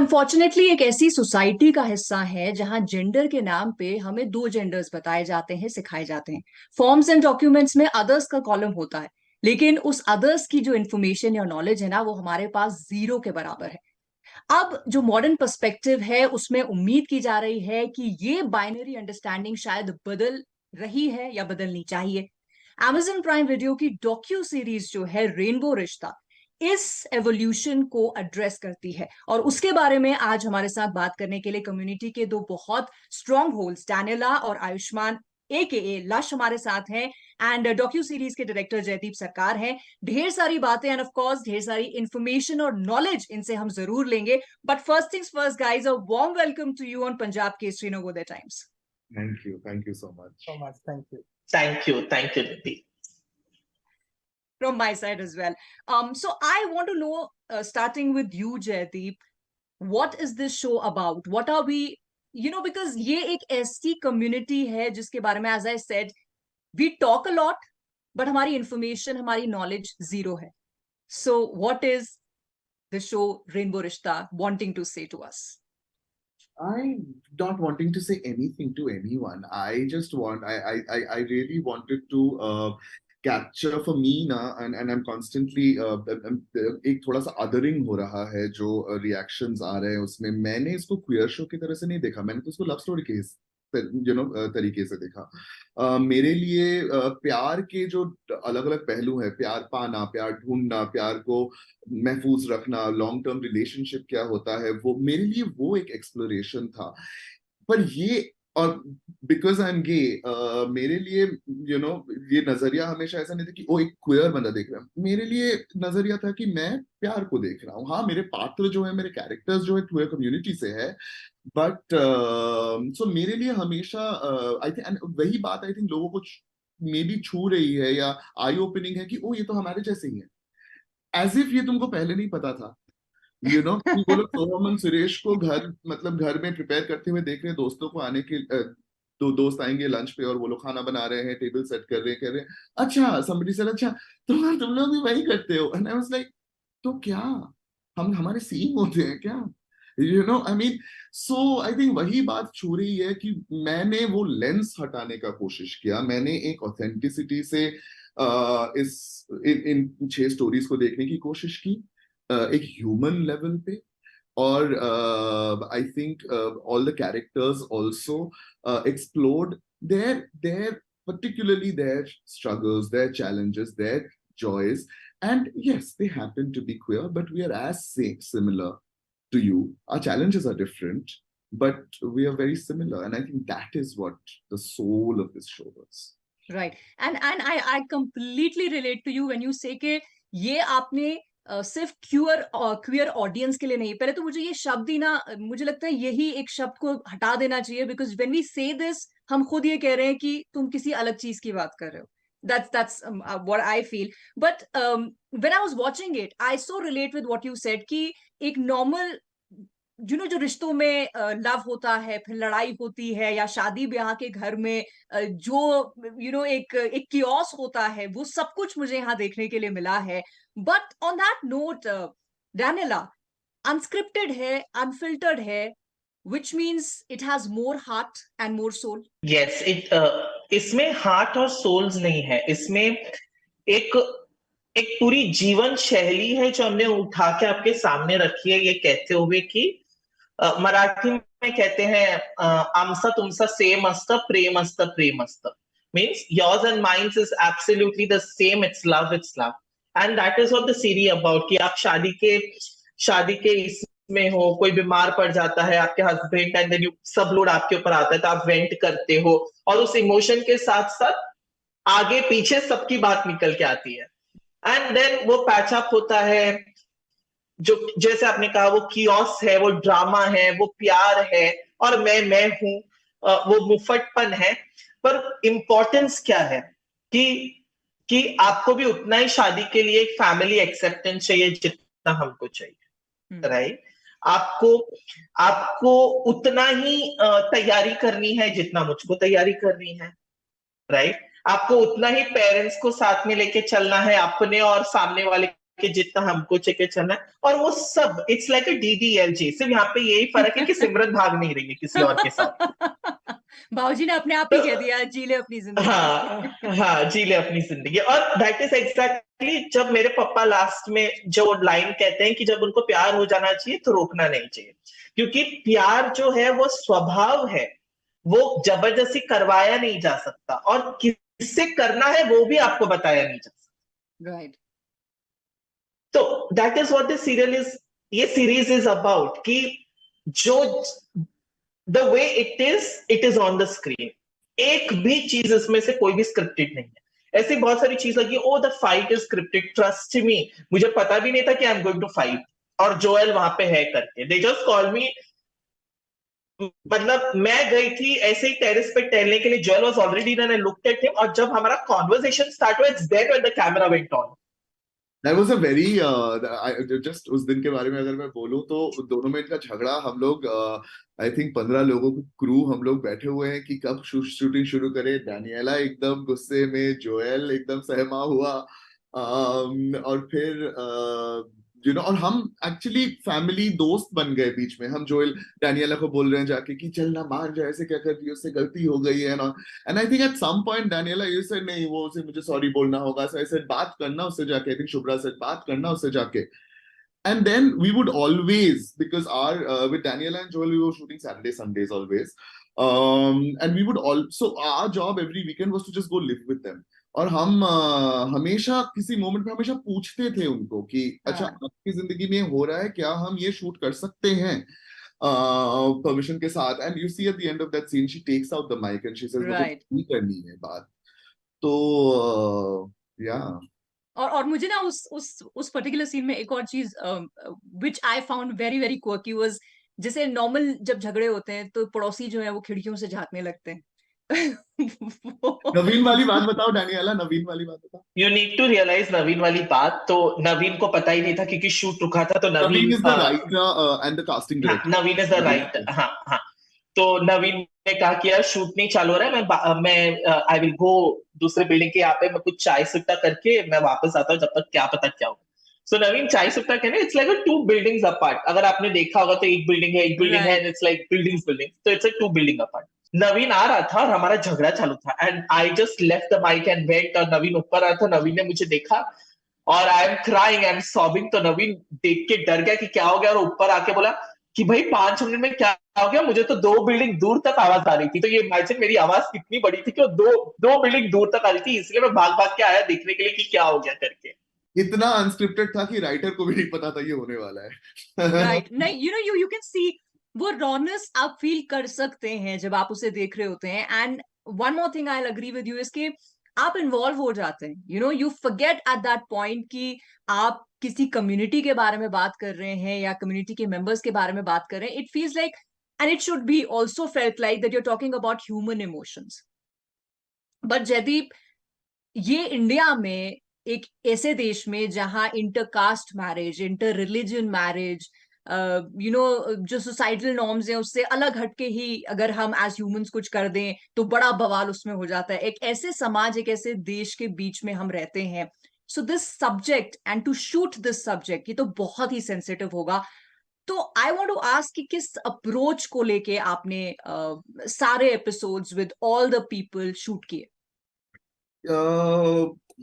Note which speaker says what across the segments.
Speaker 1: Unfortunately एक ऐसी society का हिस्सा है जहां जेंडर के नाम पे हमें दो जेंडर्स बताए जाते हैं, सिखाए जाते हैं। फॉर्म्स एंड डॉक्यूमेंट्स में अदर्स का कॉलम होता है, लेकिन उस अदर्स की जो इन्फॉर्मेशन या नॉलेज है ना, वो हमारे पास जीरो के बराबर है। अब जो मॉडर्न पर्सपेक्टिव है उसमें उम्मीद की जा रही है कि ये बाइनरी अंडरस्टैंडिंग शायद बदल रही है या बदलनी चाहिए। Amazon प्राइम वीडियो की डॉक्यू सीरीज जो है रेनबो रिश्ता इस एवोल्यूशन को एड्रेस करती है, और उसके बारे में आज हमारे साथ बात करने के लिए कम्युनिटी के दो बहुत स्ट्रॉन्ग होल्ड्स डैनिला और आयुष्मान ए लश हमारे साथ हैं। एंड डॉक्यू सीरीज के डायरेक्टर जयदीप सरकार हैं। ढेर सारी बातें एंड ऑफ कोर्स ढेर सारी इंफॉर्मेशन और नॉलेज इनसे हम जरूर लेंगे। But first things first guys, a warm welcome to you on Punjab Kesari Navodaya Times.
Speaker 2: Thank you so much.
Speaker 3: Thank you.
Speaker 4: Thank you, Diti.
Speaker 1: From my side as well. So I want to know, starting with you, Jaydeep, what is this show about? What are we, because ये एक ऐसी community है जिसके बारे में, as I said, we talk a lot, but हमारी information, हमारी knowledge zero है. So what is the show Rainbow Rishta wanting to say to us?
Speaker 2: I'm not wanting to say anything to anyone. I really wanted to capture for me na, and I'm constantly एक थोड़ा सा othering हो रहा है जो reactions आ रहे हैं उसमें। मैंने इसको queer show की तरह से नहीं देखा, मैंने तो इसको love story के तरीके से देखा। मेरे लिए प्यार के जो अलग अलग पहलू है, प्यार पाना, प्यार ढूंढना, प्यार को महफूज रखना, लॉन्ग टर्म रिलेशनशिप क्या होता है, वो मेरे लिए वो एक एक्सप्लोरेशन था। पर ये, और बिकॉज आई एम गे, मेरे लिए ये नजरिया हमेशा ऐसा नहीं था कि वो एक क्वेयर बंदा देख रहा है। मेरे लिए नजरिया था कि मैं प्यार को देख रहा हूँ। हाँ, मेरे पात्र जो है, मेरे कैरेक्टर्स जो है क्वेयर कम्युनिटी से है, बट सो मेरे लिए हमेशा आई थिंक वही बात आई थिंक लोगों को मे बी छू रही है या आई ओपनिंग है कि ओ ये तो हमारे जैसे ही है, एज इफ ये तुमको पहले नहीं पता था। वो लोग सोहम और सुरेश को घर में प्रिपेयर करते हुए देख रहे हैं, दोस्तों को आने के दो दोस्त आएंगे लंच पे और वो लोग खाना बना रहे हैं, टेबल सेट कर रहे हैं, कह रहे हैं अच्छा somebody said अच्छा तुम लोग भी वही करते हो। एंड आई वाज लाइक, तो क्या हम हमारे सेम होते हैं क्या? I mean, so I think वही बात छू रही है कि मैंने वो लेंस हटाने का कोशिश किया। मैंने एक ऑथेंटिसिटी से इन 6 स्टोरीज को देखने की कोशिश की, एक ह्यूमन लेवल पे। और I think all the characters also explored their particularly their struggles, their challenges, their joys. And yes, they happen to be queer, but we are as similar to you. Our challenges are different, but we are very similar. And I think that is what the soul of this show was.
Speaker 1: Right. And I completely relate to you when you say कि ये आपने सिर्फ queer audience के लिए नहीं। पहले तो मुझे ये शब्द ही ना, मुझे लगता है यही एक शब्द को हटा देना चाहिए, बिकॉज व्हेन वी से दिस हम खुद ये कह रहे हैं कि तुम किसी अलग चीज की बात कर रहे हो। That's what I feel. But when I was watching it, I so relate with what you said कि एक नॉर्मल जो रिश्तों में लव होता है, फिर लड़ाई होती है, या शादी ब्याह के घर में जो एक कियोस होता है, वो सब कुछ मुझे यहाँ देखने के लिए मिला है। But on that note, Daniela, unscripted है, अनफिल्टर्ड है, which means it has more heart and more soul.
Speaker 4: Yes, इसमें हार्ट और सोल्स नहीं है, इसमें एक पूरी जीवन शैली है जो हमने उठा के आपके सामने रखी है, ये कहते हुए कि मराठी में कहते हैं आमचा तुमचा सेम असतं, प्रेम असतं, प्रेम असतं, means yours and mine is absolutely the same. It's love, and that is what the series about. कि आप शादी के इसमें हो, कोई बीमार पड़ जाता है आपके हस्बैंड, एंड देन सब लोड आपके ऊपर आता है, तो आप वेंट करते हो, और उस इमोशन के साथ साथ आगे पीछे सबकी बात निकल के आती है, एंड देन वो पैचअप होता है। जो जैसे आपने कहा, वो कियोस है, वो ड्रामा है, वो प्यार है, और मैं हूं, वो मुफ्फटपन है। पर इम्पोर्टेंस क्या है कि आपको भी उतना ही शादी के लिए एक फैमिली एक्सेप्टेंस चाहिए जितना हमको चाहिए, राइट? आपको उतना ही तैयारी करनी है जितना मुझको तैयारी करनी है, राइट? आपको उतना ही पेरेंट्स को साथ में लेके चलना है, अपने और सामने वाले कि जितना हमको चाहिए चलना है, और वो सब इट्स लाइक अ DDLJ। सिर्फ यहाँ पे यही फर्क है कि सिमरन भाग नहीं रही है किसी और के साथ।
Speaker 1: बाबूजी ने अपने आप ही कह दिया जी ले अपनी जिंदगी।
Speaker 4: हाँ हाँ, जी ले अपनी जिंदगी। और दैट इज एग्जैक्टली जब मेरे पापा लास्ट में जो लाइन कहते हैं कि जब उनको प्यार हो जाना चाहिए तो रोकना नहीं चाहिए, क्योंकि प्यार जो है वो स्वभाव है, वो जबरदस्ती करवाया नहीं जा सकता, और किससे करना है वो भी आपको बताया नहीं जा सकता।
Speaker 1: राइट।
Speaker 4: तो that is what this serial is, ये सीरीज इज अबाउट, कि जो the way it is on the screen, एक भी चीज इसमें से कोई भी स्क्रिप्टेड नहीं है। ऐसी बहुत सारी चीज लगी, oh the fight is scripted, trust me, मुझे पता भी नहीं था कि I am going to fight, और जोएल वहां पे है करके, दे जस्ट कॉल मी। मतलब मैं गई थी ऐसे ही टेरेस पे टहलने के लिए, Joel was already there, I looked at him, और जब हमारा कन्वर्सेशन स्टार्ट हुआ, it's then when the camera went on.
Speaker 2: That was a very just उस दिन के बारे में अगर मैं बोलूं तो दोनों में इनका झगड़ा, हम लोग आई थिंक 15 लोगों की क्रू हम लोग बैठे हुए हैं कि कब शूटिंग शुरू करें। डैनियला एकदम गुस्से में, जोएल एकदम सहमा हुआ, और फिर और हम एक्चुअली फैमिली दोस्त बन गए बीच में। हम जोएल डैनियला को बोल रहे हैं जाके कि चल ना मान जा, ऐसे क्या कर रही है, उससे गलती हो गई है ना। And I think at some point Daniela you said नहीं, वो उसे मुझे सॉरी बोलना होगा, सो ऐसे बात करना उससे जाके, आई थिंक शुभ्रा से बात करना उससे जाके। And then we would always, because with Daniela and Joel, we were shooting Saturday, Sundays always. And we would also, our job every weekend was to just go live with them. और हम हमेशा किसी moment में हमेशा पूछते थे उनको कि अच्छा आपकी जिंदगी में हो रहा है क्या, हम ये शूट कर सकते हैं परमिशन के साथ। And you see at the end of that scene she takes out the mic and she says नहीं करनी है बात। तो या
Speaker 1: और मुझे ना उस पर्टिकुलर सीन में एक और चीज which I found very very quirky was, जैसे नॉर्मल जब झगड़े होते हैं तो पड़ोसी जो है वो खिड़कियों से झांकने लगते हैं।
Speaker 2: नवीन वाली बात बताओ डैनियला, नवीन वाली बात बताओ।
Speaker 4: यू नीड टू रियलाइज नवीन वाली बात, तो नवीन को पता ही नहीं था क्योंकि शूट रुका था। तो Naveen
Speaker 2: is the writer and the casting director.
Speaker 4: Naveen is the writer, हाँ हाँ। तो नवीन ने कहा कि यार शूट नहीं चालू हो रहा है, मैं आई विल गो दूसरे बिल्डिंग के यहाँ पे, मैं कुछ चाय सुट्टा करके मैं वापस आता हूँ, जब तक क्या पता क्या होगा। सो नवीन चाय सुट्टा कहने, इट्स लाइक 2 बिल्डिंग्स अपार्ट। अगर आपने देखा होगा तो एक बिल्डिंग है, इट्स लाइक बिल्डिंग, तो इट्स 2 बिल्डिंग अपार्ट। नवीन आ रहा था और हमारा झगड़ा चालू था, and I just left the mic and went, और नवीन ऊपर आया था। नवीन ने मुझे देखा और I am crying, I am sobbing. तो नवीन देख के डर गया कि क्या हो गया, और ऊपर आके बोला कि भाई 5 मिनट में क्या हो गया, मुझे तो 2 बिल्डिंग दूर तक आवाज आ रही थी। तो ये इमेजिन मेरी आवाज कितनी बड़ी थी कि वो दो बिल्डिंग दूर तक आ रही थी, इसलिए मैं भाग भाग के आया देखने के लिए कि क्या हो गया करके।
Speaker 2: इतना अनस्क्रिप्टेड था कि राइटर को भी नहीं पता था ये होने वाला है।
Speaker 1: राइट नहीं, यू कैन सी वो रॉनेस आप फील कर सकते हैं जब आप उसे देख रहे होते हैं। And one more thing I agree with you is कि आप इन्वॉल्व हो जाते हैं, you forget at that point कि आप किसी कम्युनिटी के बारे में बात कर रहे हैं या कम्युनिटी के मेंबर्स के बारे में बात कर रहे हैं। It feels like, and it should be also felt like that you are talking about human emotions. But Jaideep, ये इंडिया में एक ऐसे देश में जहां intercaste marriage, inter religion marriage, जो सोसाइटल नॉर्म्स हैं उससे अलग हटके ही अगर हम एज ह्यूमंस कुछ कर दें तो बड़ा बवाल उसमें हो जाता है। एक ऐसे समाज, एक ऐसे देश के बीच में हम रहते हैं। So this subject and to shoot this subject, ये तो बहुत ही सेंसिटिव होगा। तो आई वांट टू आस्क कि किस अप्रोच को लेके आपने सारे episodes with all the people shoot किए?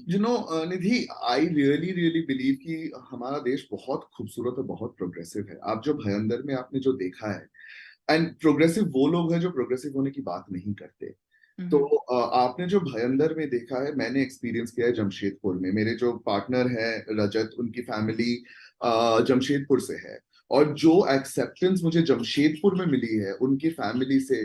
Speaker 2: निधि, आई रियली बिलीव कि हमारा देश बहुत खूबसूरत और बहुत प्रोग्रेसिव है। आप जो भयंदर में आपने जो देखा है, एंड प्रोग्रेसिव वो लोग हैं जो प्रोग्रेसिव होने की बात नहीं करते। तो आपने जो भयंदर में देखा है, मैंने एक्सपीरियंस किया है जमशेदपुर में। मेरे जो पार्टनर है रजत, उनकी फैमिली जमशेदपुर से है, और जो एक्सेप्टेंस मुझे जमशेदपुर में मिली है उनकी फैमिली से,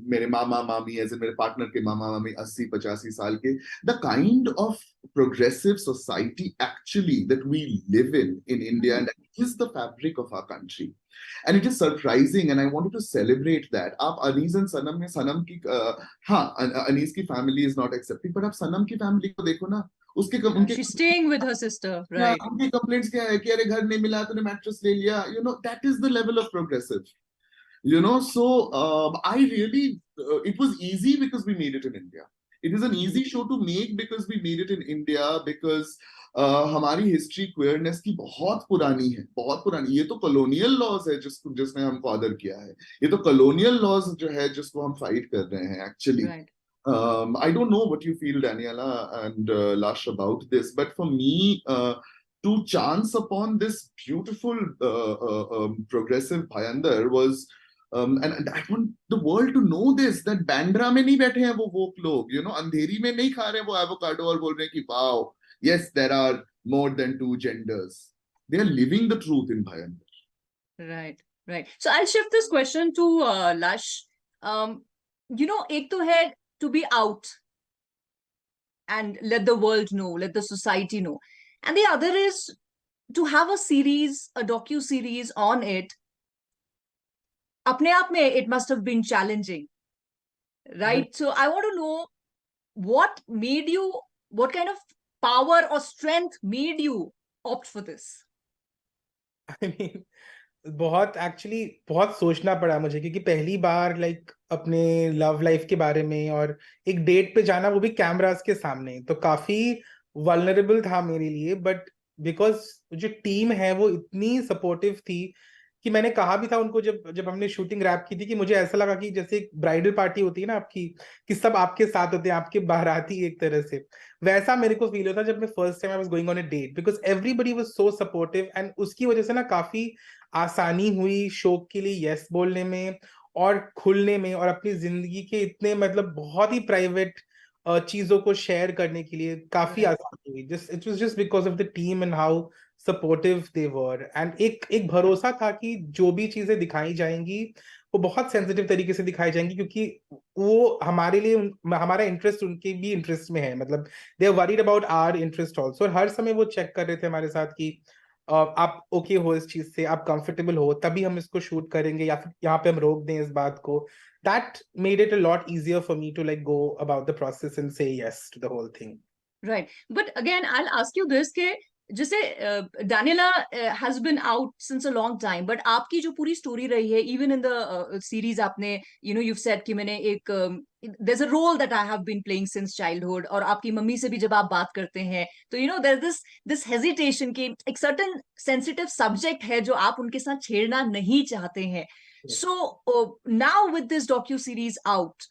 Speaker 2: मेरे मामा मामी, एज मेरे पार्टनर के मामा मामी 80-85 साल के, the kind of progressive society actually that we live in India, and that is the fabric of our country, and it is surprising and I wanted to celebrate that. आप Anees and सनम में, सनम की अनीस की family is not accepting, but आप सनम की family को देखो ना, उसके उनके
Speaker 1: she's staying with her sister, right?
Speaker 2: उनके कंप्लेंट्स क्या है कि अरे घर नहीं मिला तूने मैट्रेस ले लिया, that is the level of progressive, so I really it was easy because we made it in India. It is an easy show to make because we made it in India, because हमारी history queerness की बहुत पुरानी है, बहुत पुरानी। ये तो colonial laws है जिसने हमको आदर किया है, ये तो कॉलोनियल लॉज जो है जिसको हम फाइट कर रहे हैं actually.
Speaker 1: Right.
Speaker 2: I don't know what you feel, Daniela and Lash, about this, but for me, to chance upon this beautiful progressive Bhayandar was, and I want the world to know this, that Bandra में नहीं बैठे हैं वो woke लोग, you know, अंधेरी में नहीं खा रहे हैं वो avocado और बोल रहे हैं कि wow, yes, there are more than 2 genders. They are living the truth in Bhayandar.
Speaker 1: Right, right. So I'll shift this question to Lash. You know, एक तो है to be out and let the world know, let the society know, and the other is to have a series, a docu-series on it. अपने आप में it must have been challenging, right? So I want to know what made you, what kind of power or strength made you opt for this?
Speaker 3: I mean, बहुत सोचना पड़ा मुझे, क्योंकि पहली बार अपने लव लाइफ के बारे में और एक डेट पे जाना, वो भी कैमरास के सामने, तो काफी वल्नरेबल था मेरे लिए। बट बिकॉज जो टीम है वो इतनी सपोर्टिव थी कि मैंने कहा भी था उनको जब हमने शूटिंग रैप की थी कि मुझे ऐसा लगा कि जैसे एक ब्राइडल पार्टी होती है ना आपकी, कि सब आपके साथ होते हैं, आपके बाराती एक तरह से, वैसा मेरे को फील होता जब मैं first time I was going on a date, because everybody was so supportive. And उसकी वजह से ना काफी आसानी हुई शो के लिए यस बोलने में और खुलने में, और अपनी जिंदगी के इतने बहुत ही प्राइवेट चीजों को शेयर करने के लिए काफी आसानी हुई। It was just because of the team and how supportive they were. And एक भरोसा था कि जो भी चीजें दिखाई जाएंगी वो बहुत सेंसिटिव तरीके से दिखाई जाएंगी, क्योंकि वो हमारे लिए हमारा इंटरेस्ट उनके भी इंटरेस्ट में है, they are worried about our interest also. और हर समय वो चेक कर रहे थे हमारे साथ कि आप ओके हो इस चीज से, आप कंफर्टेबल हो, तभी हम इसको शूट करेंगे, या फिर यहाँ पे हम रोक दें इस बात को। That made it a lot easier for me to go about the process and say yes to the whole thing.
Speaker 1: Right. But again, I'll ask you this, कि जैसे Daniela has been out since a long time, but आपकी जो पूरी story रही है, even in the series आपने, you know, you've said कि मैंने एक there's a role that I have been playing since childhood, और आपकी मम्मी से भी जब आप बात करते हैं तो you know there's this hesitation कि एक certain sensitive subject है जो आप उनके साथ छेड़ना नहीं चाहते हैं. So now with this docu-series out,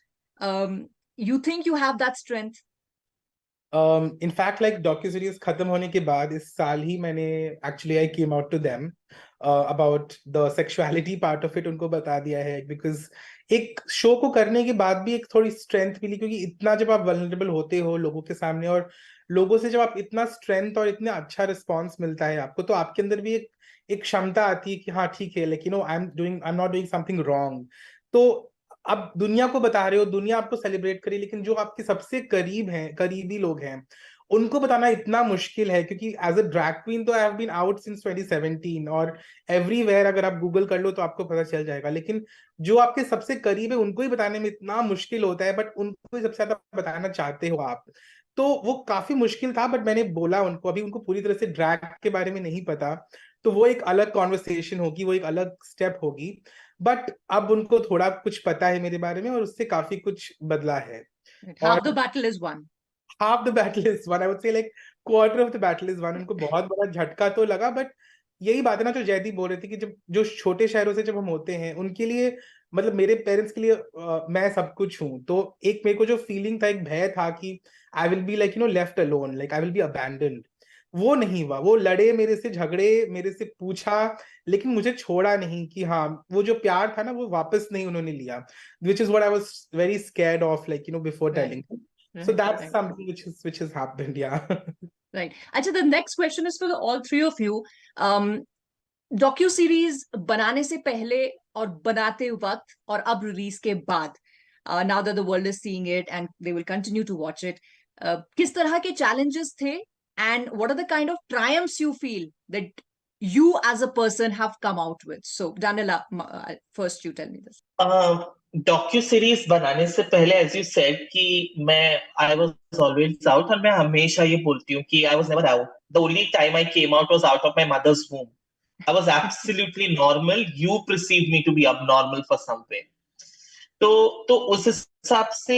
Speaker 1: you think you have that strength?
Speaker 3: In fact, docu-series खत्म होने के बाद इस साल ही मैंने actually I came out to them about the sexuality part of it, उनको बता दिया है, because एक शो को करने के बाद भी एक थोड़ी स्ट्रेंथ मिली, क्योंकि इतना जब आप वल्नरेबल होते हो लोगों के सामने, और लोगों से जब आप इतना स्ट्रेंथ और इतना अच्छा रिस्पॉन्स मिलता है आपको, तो आपके अंदर भी एक क्षमता आती है कि हाँ ठीक है, लेकिन I am not doing something wrong. तो अब दुनिया को बता रहे हो, दुनिया आपको सेलिब्रेट करे, लेकिन जो आपके सबसे करीबी लोग हैं उनको बताना इतना मुश्किल है, क्योंकि एज अ ड्रैग क्वीन तो I have been out since 2017 और एवरीवेयर अगर आप गूगल कर लो तो आपको पता चल जाएगा, लेकिन जो आपके सबसे करीब है उनको ही बताने में इतना मुश्किल होता है, बट उनको ही सबसे ज्यादा बताना चाहते हो आप, तो वो काफी मुश्किल था। बट मैंने बोला उनको, अभी उनको पूरी तरह से ड्रैग के बारे में नहीं पता, तो वो एक अलग कॉन्वर्सेशन होगी, वो एक अलग स्टेप होगी, बट अब उनको थोड़ा कुछ पता है मेरे बारे में और उससे काफी कुछ बदला है।
Speaker 1: Half the battle is won.
Speaker 3: Half the battle is won. I would say quarter of the battle is won. उनको बहुत बड़ा झटका तो लगा, बट यही बात है ना जो जयदीप बोल रहे थे कि जब जो छोटे शहरों से जब हम होते हैं उनके लिए, मेरे पेरेंट्स के लिए मैं सब कुछ हूँ, तो एक मेरे को जो फीलिंग था, एक भय था कि I will be left alone, I will be abandoned, वो नहीं हुआ। वो लड़े मेरे से, झगड़े मेरे से, पूछा, लेकिन मुझे छोड़ा नहीं कि हाँ वो जो प्यार था ना वो वापस नहीं उन्होंने लिया, which is what I was very scared of, before telling them. So that's something which has happened, yeah.
Speaker 1: Right. Achha, the next question is for all three of you. Docu-series बनाने से पहले और बनाते वक्त और अब रिलीज के बाद, now that the world is seeing it and they will continue to watch it, किस तरह के challenges थे? And what are the kind of triumphs you feel that you as a person have come out with? So, Daniela, first you tell me this.
Speaker 4: Docu-series बनाने से पहले, as you said, कि I was always out, और मैं हमेशा ये बोलती हूँ कि I was never out. The only time I came out was out of my mother's womb. I was absolutely normal. You perceived me to be abnormal for some way. तो उस हिसाब से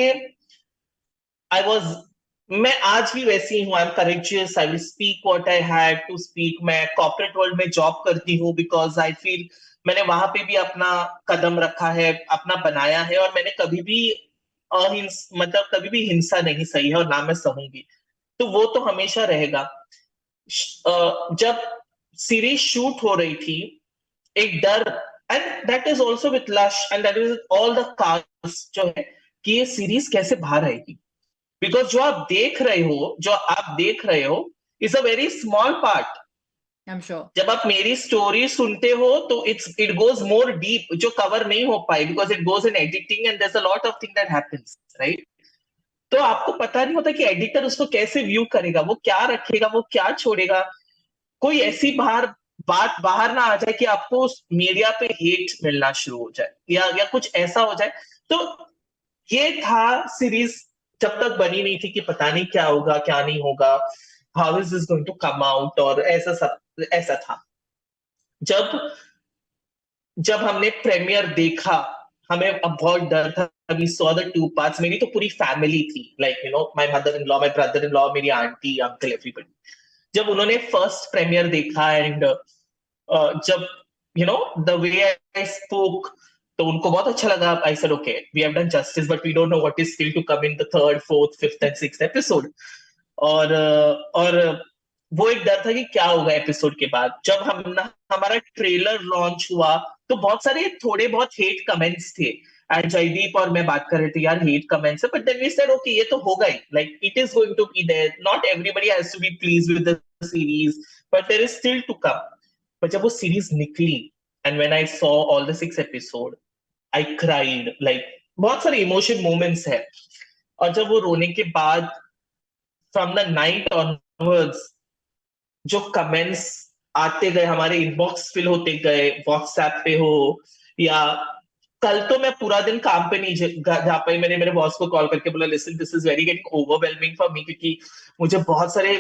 Speaker 4: मैं आज भी वैसी हूँ, I am courageous, I will speak what I had to speak. मैं कॉर्पोरेट वर्ल्ड में जॉब करती हूँ बिकॉज आई फील मैंने वहां पे भी अपना कदम रखा है, अपना बनाया है, और मैंने कभी भी मतलब कभी भी हिंसा नहीं सही है और ना मैं सहूंगी। तो वो तो हमेशा रहेगा। जब सीरीज शूट हो रही थी, एक डर, and that is also with Lush and that is all the cast, जो है कि ये सीरीज कैसे बाहर आएगी। बिकॉज जो आप देख रहे हो is a very small part.
Speaker 1: I am sure.
Speaker 4: जब आप मेरी स्टोरी सुनते हो तो इट गोज मोर डीप, जो कवर नहीं हो पाई because it goes in editing and there is a lot of thing that happens, right? तो आपको पता नहीं होता कि एडिटर उसको कैसे व्यू करेगा, वो क्या रखेगा, वो क्या छोड़ेगा। कोई ऐसी बात बाहर ना आ जाए कि आपको मीडिया पे हेट मिलना शुरू हो जाए या कुछ ऐसा हो जाए। तो ये था सीरीज जब तक बनी नहीं थी कि पता नहीं क्या होगा क्या नहीं होगा, how is this going to come out, और ऐसा था। जब जब हमने प्रीमियर देखा, हमें अब बहुत डर था। We saw the 2 parts. मेरी तो पूरी फैमिली थी, like my mother in law, my brother in law, मेरी आंटी, अंकल, एवरीबडी। जब उन्होंने फर्स्ट प्रीमियर देखा एंड जब द वे आई स्पोक, तो उनको बहुत अच्छा लगा। I said okay, we have done justice, but we don't know what is still to come in the 3rd, 4th, 5th and 6th episode. और वो एक डर था कि क्या होगा एपिसोड के बाद। जब हमारा ट्रेलर लॉन्च हुआ तो बहुत सारे थोड़े बहुत हेट कमेंट्स थे, एंड जयदीप और मैं बात कर रहे थे, यार हेट कमेंट्स है, but then we said okay, ये तो होगा ही, like it is going to be there, not everybody has to be pleased with the series, but there is still to come. पर जब वो सीरीज निकली and when I saw all the 6 episode, I cried, like बहुत सारे emotion moments है। और जब वो रोने के बाद फ्रॉम द नाइट ऑनवर्ड्स जो कमेंट्स आते गए, हमारे इनबॉक्स फिल होते गए, व्हाट्सएप पे हो, या कल तो मैं पूरा दिन काम पे नहीं जा पाई। मैंने मेरे बॉस को कॉल करके बोला, listen, this is very getting overwhelming for me, क्योंकि मुझे बहुत सारे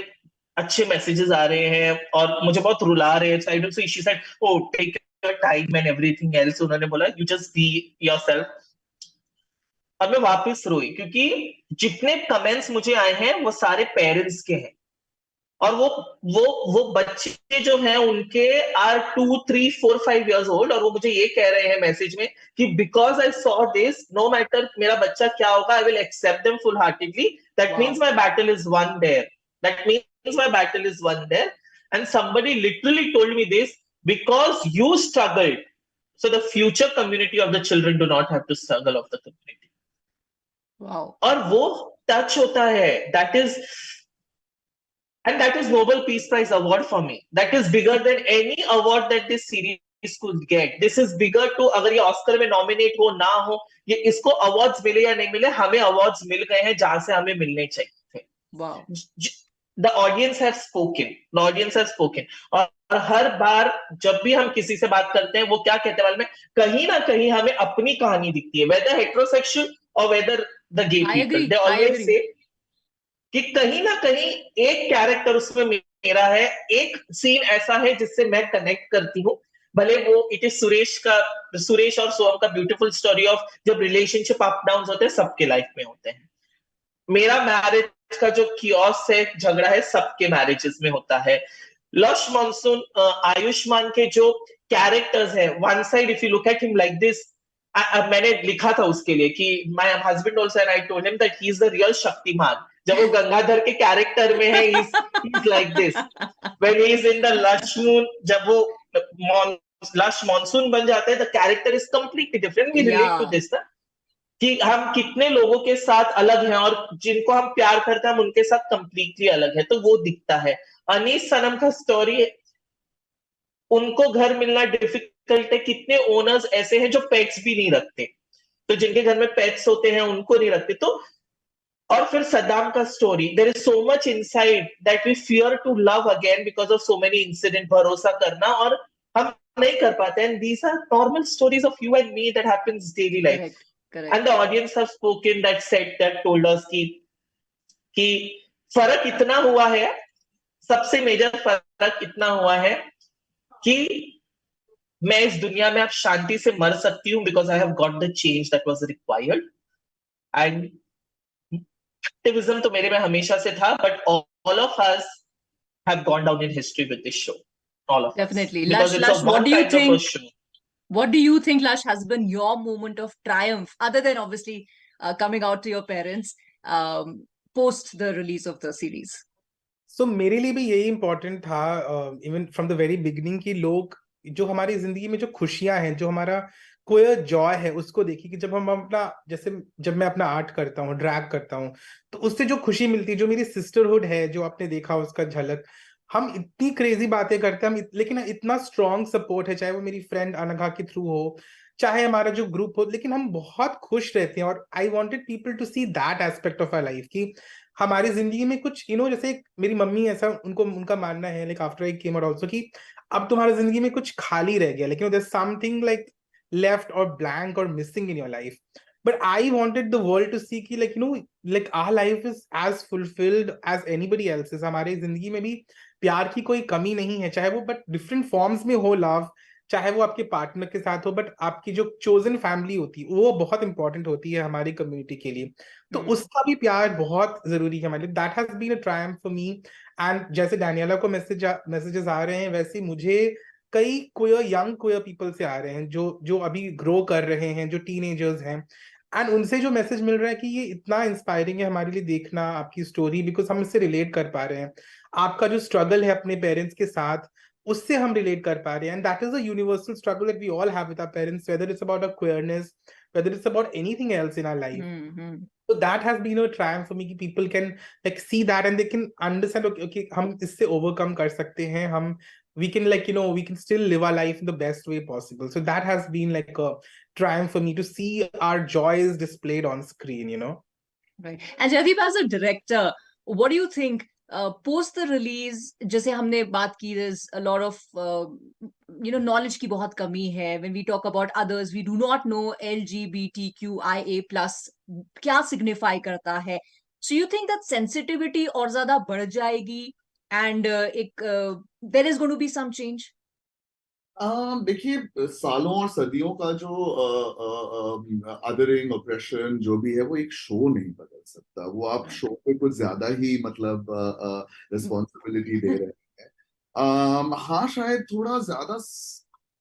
Speaker 4: अच्छे मैसेजेस आ रहे हैं और मुझे बहुत रुला रहे हैं। So she said, oh take your time and everything else. उन्होंने बोला, यू जस्ट बी योरसेल्फ। और मैं वापस रोई, क्योंकि जितने कमेंट्स मुझे आए हैं वो सारे पेरेंट्स के हैं, और वो बच्चे जो हैं उनके आर 2, 3, 4, 5 years old, और वो मुझे ये कह रहे हैं मैसेज में कि because I saw this, no matter मेरा बच्चा क्या होगा, I will accept them full heartedly, that means my battle is won there, that means my battle is won there. And somebody literally told me this, because you struggled, so the future community of the children do not have to struggle of the community.
Speaker 1: Wow.
Speaker 4: और वो touch होता है, that is, and that is Nobel Peace Prize award for me. That is bigger than any award that this series could get. This is bigger to, अगर ये Oscar में nominate हो ना हो, ये इसको अवार्ड्स मिले या नहीं मिले, हमें अवार्ड्स मिल गए हैं जहां से हमें मिलने चाहिए थे।
Speaker 1: Wow.
Speaker 4: The audience has spoken. The audience has spoken. और हर बार जब भी हम किसी से बात करते हैं, वो क्या कहते हैं मालूम है, कहीं ना कहीं हमें अपनी कहानी दिखती है, whether heterosexual or whether the gay
Speaker 1: I
Speaker 4: people.
Speaker 1: agree.
Speaker 4: They
Speaker 1: I
Speaker 4: always
Speaker 1: agree.
Speaker 4: say कि कहीं ना कहीं एक कैरेक्टर उसमें मेरा है, एक सीन ऐसा है जिससे मैं कनेक्ट करती हूँ। भले वो इट इज सुरेश और सोहम का ब्यूटीफुल स्टोरी ऑफ जब रिलेशनशिप अप डाउन होते हैं, सबके लाइफ में होते हैं। मेरा मैरिज का जो कियोस है, झगड़ा है, सबके मैरिजेस में होता है। लश मॉनसून, आयुष्मान के जो कैरेक्टर्स है, one side if you look at him like this, मैंने लिखा था उसके लिए कि my husband also and I told him that he is the real Shaktimaan. जब वो गंगाधर के कैरेक्टर में है, he is like this. When he is in the Lush Moon, जब वो लश मॉनसून बन जाता है, the character is completely different. We relate to this, कि हम कितने लोगों के साथ अलग हैं और जिनको हम प्यार करते हैं हम उनके साथ कंप्लीटली अलग है, तो वो दिखता है। अनीस सनम का स्टोरी, उनको घर मिलना डिफिकल्ट है। कितने ओनर्स ऐसे हैं जो पेट्स भी नहीं रखते, तो जिनके घर में पेट्स होते हैं उनको नहीं रखते। तो और फिर सद्दाम का story, there is so much inside that we fear to love again because of so many incident. भरोसा करना और हम नहीं कर पाते, and these are normal stories of you and me that happens daily life. And the audience have spoken, that said, that told us कि फर्क इतना हुआ है, सबसे मेजर फर्क इतना हुआ है कि मैं इस दुनिया में अब शांति से मर सकती हूँ because I have got the change that was required. And activism तो मेरे में हमेशा से था, but all of us have gone down in history with this show, all of us,
Speaker 1: Definitely.
Speaker 4: Because it's a
Speaker 1: Lush, what
Speaker 4: one
Speaker 1: do you
Speaker 4: kind of a
Speaker 1: think?
Speaker 4: Show.
Speaker 1: What do you think, Lush, has been your moment of triumph, other than obviously coming out to your parents post the release of the series?
Speaker 3: सो मेरे लिए भी यही important था, even from the very beginning, कि लोग जो हमारी जिंदगी में जो खुशियां हैं, जो हमारा कोई जॉय है, उसको देखिए कि जब हम अपना, जैसे जब मैं अपना आर्ट करता हूँ, ड्रैग करता हूँ, तो उससे जो खुशी मिलती है, जो मेरी सिस्टरहुड है, जो आपने देखा उसका झलक, हम इतनी क्रेजी बातें करते हैं, लेकिन इतना स्ट्रॉन्ग सपोर्ट है, चाहे वो मेरी फ्रेंड अनघा के थ्रू हो, चाहे हमारा जो ग्रुप हो, लेकिन हम बहुत खुश रहते हैं। और I wanted people to see that aspect of our life, कि हमारी जिंदगी में कुछ जैसे मेरी मम्मी, ऐसा उनका मानना है, like after I came out also, कि अब तुम्हारी जिंदगी में कुछ खाली रह गया, लेकिन देयर समथिंग लाइक लेफ्ट और ब्लैंक और missing in your life. But I wanted the world to see कि like our life is as fulfilled as anybody else's. हमारी जिंदगी में भी प्यार की कोई कमी नहीं है, चाहे वो बट डिफरेंट फॉर्म्स में हो लव, चाहे वो आपके पार्टनर के साथ हो, बट आपकी जो चोजन फैमिली होती है वो बहुत इंपॉर्टेंट होती है हमारी कम्युनिटी के लिए। तो उसका भी प्यार बहुत जरूरी है हमारे लिए। That has been a triumph for me. And जैसे डैनियला को मैसेजेस आ रहे हैं, वैसे मुझे कई क्वेयर, यंग क्वेयर पीपल से आ रहे हैं, जो अभी ग्रो कर रहे हैं, जो टीनेजर्स हैं, एंड उनसे जो मैसेज मिल रहा है कि ये इतना इंस्पायरिंग है हमारे लिए देखना आपकी स्टोरी, बिकॉज हम इससे रिलेट कर पा रहे हैं। आपका जो स्ट्रगल है अपने पेरेंट्स के साथ, उससे हम रिलेट कर पा रहे हैं। And that is a universal struggle that we all have with our parents, whether it's about a queerness, whether it's about anything else in our life. So that has been a triumph for me, कि people can like see that and they can understand, okay, हम इससे overcome कर सकते हैं, we can we can still live our life in the best way possible. So that has been like a triumph for me, to see our joys displayed on screen.
Speaker 1: Right. And Jaideep, as a director, what do you think post the release? जैसे हमने बात की, there's a lot of knowledge की बहुत कमी है. When we talk about others, we do not know LGBTQIA+ क्या signify करता है. So you think that sensitivity और ज्यादा बढ़ जाएगी and there is going to be some change?
Speaker 2: देखिए, सालों और सदियों का जो अदरिंग, ऑपरेशन जो भी है, वो एक शो नहीं बदल सकता। वो आप शो पे कुछ ज्यादा ही मतलब रिस्पॉन्सिबिलिटी दे रहे हैं। हाँ, शायद थोड़ा ज्यादा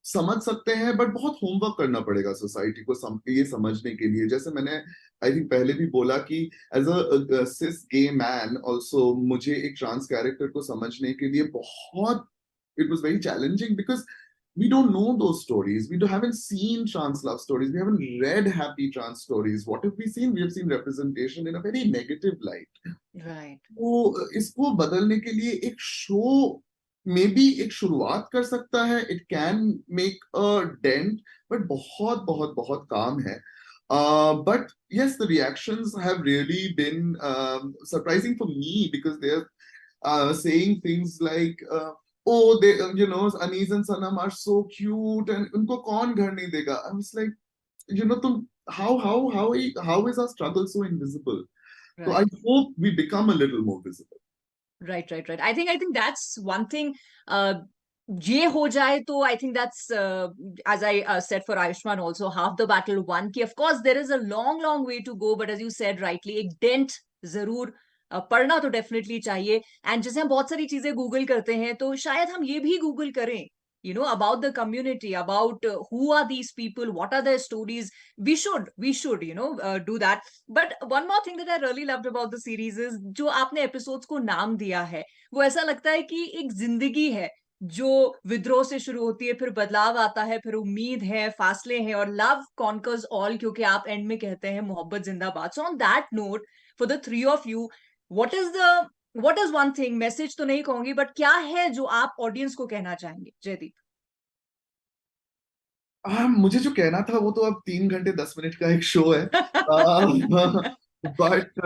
Speaker 2: समझ सकते हैं, बट बहुत होमवर्क करना पड़ेगा सोसाइटी को ये समझने के लिए। जैसे मैंने आई थिंक पहले भी बोला कि as a cis gay man also, मुझे एक ट्रांस कैरेक्टर को समझने के लिए बहुत, it was very challenging because we don't know those stories. Haven't seen trans love stories. We haven't read happy trans stories. What have we seen? We have seen representation in a very negative light.
Speaker 1: Right.
Speaker 2: तो इसको बदलने के लिए एक show में भी एक शुरुआत कर सकता है. It can make a dent, but बहुत बहुत बहुत काम है. But yes, the reactions have really been surprising for me, because they're saying things like, oh, they, Aneez and Sanam are so cute, and unko kaun ghar nahi dega. I was like, how is our struggle so invisible?
Speaker 1: Right.
Speaker 2: So I hope we become a little more visible.
Speaker 1: Right. I think that's one thing. ये हो जाए तो I think that's as I said for Ayushman also, half the battle won. कि of course there is a long way to go, but as you said rightly, एक dent जरूर पढ़ना तो definitely चाहिए. एंड जैसे हम बहुत सारी चीजें गूगल करते हैं, तो शायद हम ये भी गूगल करें, about the community, about who are these people, what are their stories. We should do that. But one more thing that I really loved about the series is जो आपने एपिसोड्स को नाम दिया है, वो ऐसा लगता है कि एक जिंदगी है जो विद्रोह से शुरू होती है, फिर बदलाव आता है, फिर उम्मीद है, फासले हैं, और लव कॉन्कर्स ऑल, क्योंकि आप एंड में कहते हैं मोहब्बत जिंदाबाद. So on that note, for the three of you, what is one thing, message तो नहीं कहूंगी, बट क्या है जो आप ऑडियंस को कहना चाहेंगे, जयदीप?
Speaker 2: मुझे जो कहना था वो तो अब 3 घंटे 10 मिनट का एक शो है. बट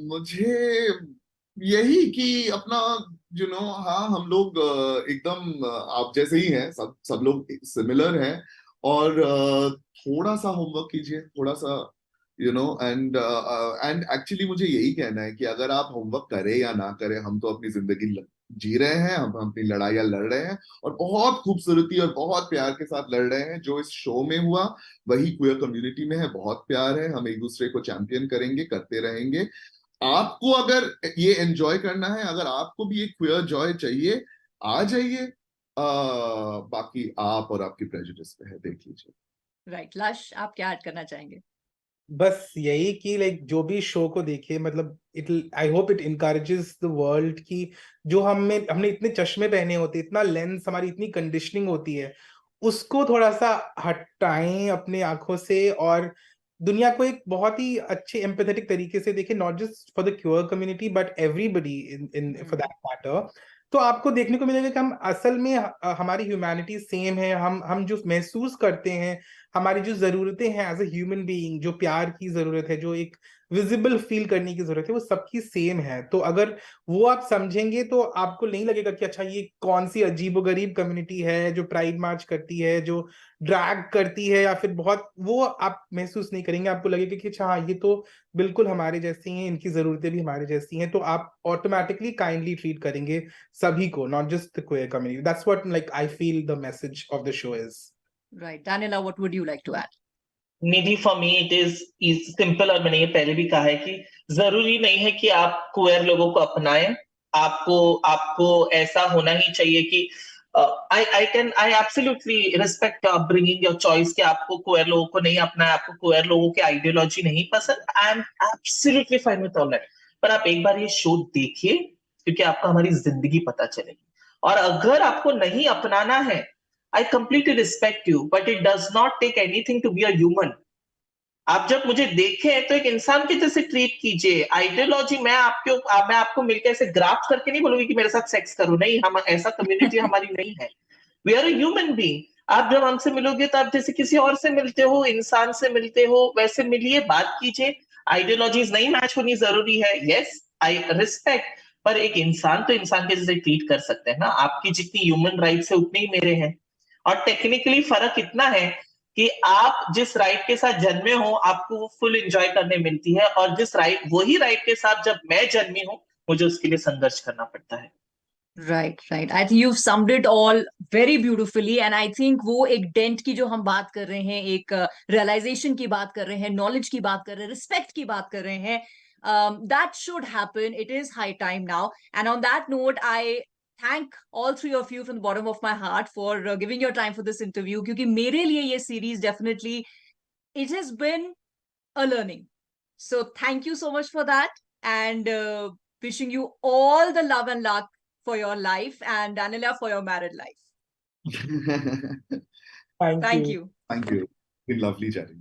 Speaker 2: मुझे यही कि अपना हाँ, हम लोग एकदम आप जैसे ही हैं, सब लोग सिमिलर हैं, और थोड़ा सा होमवर्क कीजिए, थोड़ा सा एंड एक्चुअली मुझे यही कहना है कि अगर आप होमवर्क करें या ना करें, हम तो अपनी जिंदगी जी रहे हैं, हम अपनी लड़ाइयाँ लड़ रहे हैं और बहुत खूबसूरती और बहुत प्यार के साथ लड़ रहे हैं। जो इस शो में हुआ वही क्वियर कम्युनिटी में है, बहुत प्यार है, हम एक दूसरे को चैंपियन करेंगे, करते रहेंगे। आपको अगर ये एंजॉय करना है, अगर आपको भी एक क्वियर जॉय चाहिए, आ जाइए। बाकी आप और आपकी प्रेजुडिस पे है, देख लीजिए।
Speaker 1: राइट, लश आप क्या ऐड करना चाहेंगे?
Speaker 3: बस यही कि लाइक जो भी शो को देखे, मतलब it, I hope it encourages the world कि जो हमने इतने चश्मे पहने होते, इतना लेंस, हमारी इतनी कंडीशनिंग होती है, उसको थोड़ा सा हटाएं अपने आंखों से और दुनिया को एक बहुत ही अच्छे एम्पैथेटिक तरीके से देखें, not just for the queer community but everybody in for that matter. तो आपको देखने को मिलेगा कि हम असल में हमारी ह्यूमैनिटी सेम है, हम जो महसूस करते हैं, हमारी जो जरूरतें हैं एज ए ह्यूमन बीइंग, जो प्यार की जरूरत है, जो एक विजिबल फील करने की जरूरत है, वो सबकी सेम है। तो अगर वो आप समझेंगे तो आपको नहीं लगेगा कि अच्छा ये कौन सी अजीबोगरीब कम्युनिटी है जो प्राइड मार्च करती है, जो ड्रैग करती है, या फिर बहुत, वो आप महसूस नहीं करेंगे। आपको लगेगा कि अच्छा हाँ, ये तो बिल्कुल हमारे जैसी हैं, इनकी जरूरतें भी हमारे जैसी हैं। तो आप ऑटोमेटिकली काइंडली ट्रीट करेंगे सभी को, not just the queer community. That's what like I feel the message of the show is.
Speaker 1: Right, Daniela, what would you like to add?
Speaker 4: Nidhi, for me it is simple, और मैंने ये पहले भी कहा है कि जरूरी नहीं है कि आप क्वेयर लोगों को अपनाएं। आपको आपको ऐसा होना ही चाहिए कि I absolutely respect upbringing, your choice कि आपको क्वेयर लोगों को नहीं अपनाए, आपको क्वेयर लोगों की आइडियोलॉजी नहीं पसंद। I am absolutely fine with all that. पर आप एक बार ये शो देखिए, क्योंकि आपको हमारी जिंदगी पता चलेगी। और अगर आपको नहीं अपनाना है, I completely respect you, but it does not take anything to be a human. आप जब मुझे देखें तो एक इंसान के जैसे ट्रीट कीजिए। आइडियोलॉजी मैं आपको मिलकर ऐसे ग्राफ करके नहीं बोलूंगी कि मेरे साथ सेक्स करो, नहीं, हम ऐसा कम्युनिटी हमारी नहीं है। We are a human being. आप जब हमसे मिलोगे तो आप जैसे किसी और से मिलते हो, इंसान से मिलते हो, वैसे मिलिए, बात कीजिए। आइडियोलॉजीज नहीं मैच होनी जरूरी है, यस आई रिस्पेक्ट, पर एक इंसान तो इंसान के जैसे ट्रीट कर सकते हैं ना। आपकी जितनी ह्यूमन राइट्स है उतनी ही मेरे हैं। और टेक्निकली फर्क इतना है कि आप जिस राइट के साथ जन्मे हो आपको वो फुल एंजॉय करने मिलती है, और जिस राइट, वही राइट के साथ जब मैं जन्मी हूं, मुझे उसके लिए संघर्ष करना पड़ता है।
Speaker 1: Right, right, I think you summed it all very beautifully. And I think वो एक डेंट की जो हम बात कर रहे हैं, एक रियलाइजेशन की बात कर रहे हैं, नॉलेज की बात कर रहे हैं, रिस्पेक्ट की बात कर रहे हैं, that should happen. It is high time now. And on that note, I thank all three of you from the bottom of my heart for giving your time for this interview. क्योंकि मेरे लिए ये series definitely, it has been a learning. So thank you so much for that. And wishing you all the love and luck for your life, and Daniela for your married life.
Speaker 3: Thank
Speaker 1: Thank
Speaker 3: you.
Speaker 1: you.
Speaker 2: Thank you. It's been lovely chatting.